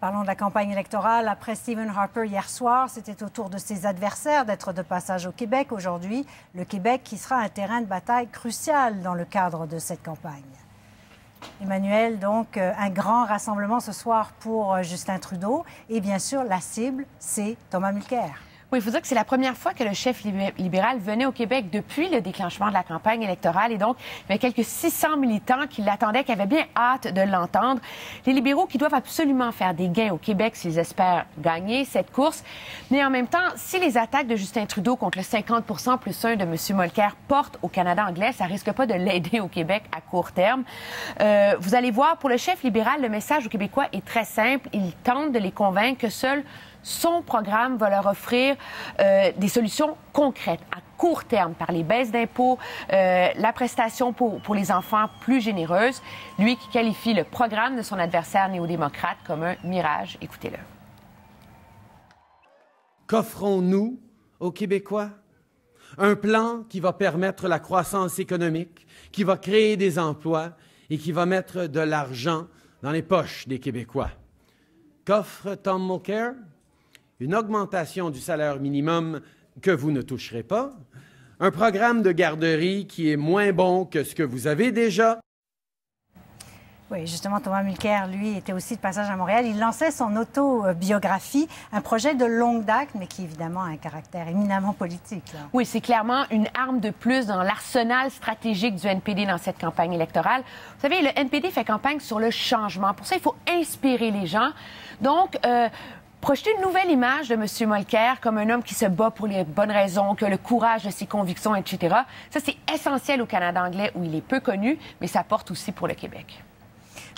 Parlons de la campagne électorale. Après Stephen Harper hier soir, c'était au tour de ses adversaires d'être de passage au Québec aujourd'hui. Le Québec qui sera un terrain de bataille crucial dans le cadre de cette campagne. Emmanuel, donc, un grand rassemblement ce soir pour Justin Trudeau. Et bien sûr, la cible, c'est Thomas Mulcair. Oui, il faut dire que c'est la première fois que le chef libéral venait au Québec depuis le déclenchement de la campagne électorale. Et donc, il y avait quelques 600 militants qui l'attendaient, qui avaient bien hâte de l'entendre. Les libéraux qui doivent absolument faire des gains au Québec s'ils espèrent gagner cette course. Mais en même temps, si les attaques de Justin Trudeau contre le 50 plus 1 de M. Mulcair portent au Canada anglais, ça risque pas de l'aider au Québec à court terme. Vous allez voir, pour le chef libéral, le message aux Québécois est très simple. Il tente de les convaincre que seul son programme va leur offrir des solutions concrètes à court terme par les baisses d'impôts, la prestation pour les enfants plus généreuse. Lui qui qualifie le programme de son adversaire néo-démocrate comme un mirage. Écoutez-le. Qu'offrons-nous aux Québécois? Un plan qui va permettre la croissance économique, qui va créer des emplois et qui va mettre de l'argent dans les poches des Québécois. Qu'offre Tom Mulcair? Une augmentation du salaire minimum que vous ne toucherez pas, un programme de garderie qui est moins bon que ce que vous avez déjà. Oui, justement, Thomas Mulcair, lui, était aussi de passage à Montréal. Il lançait son autobiographie, un projet de longue date, mais qui, évidemment, a un caractère éminemment politique. Là. Oui, c'est clairement une arme de plus dans l'arsenal stratégique du NPD dans cette campagne électorale. Vous savez, le NPD fait campagne sur le changement. Pour ça, il faut inspirer les gens. Donc, projeter une nouvelle image de M. Mulcair comme un homme qui se bat pour les bonnes raisons, qui a le courage de ses convictions, etc. Ça, c'est essentiel au Canada anglais où il est peu connu, mais ça porte aussi pour le Québec.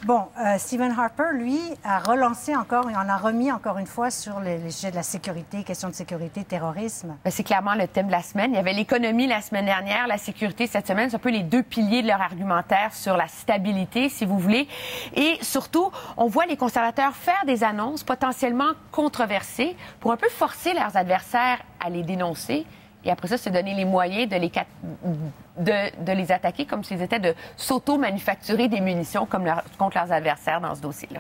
Bon, Stephen Harper, lui, a relancé encore et en a remis encore une fois sur les sujets de la sécurité, questions de sécurité, terrorisme. C'est clairement le thème de la semaine. Il y avait l'économie la semaine dernière, la sécurité cette semaine. C'est un peu les deux piliers de leur argumentaire sur la stabilité, si vous voulez. Et surtout, on voit les conservateurs faire des annonces potentiellement controversées pour un peu forcer leurs adversaires à les dénoncer. Et après ça, se donner les moyens de les attaquer comme s'ils étaient de s'auto-manufacturer des munitions contre leurs adversaires dans ce dossier-là.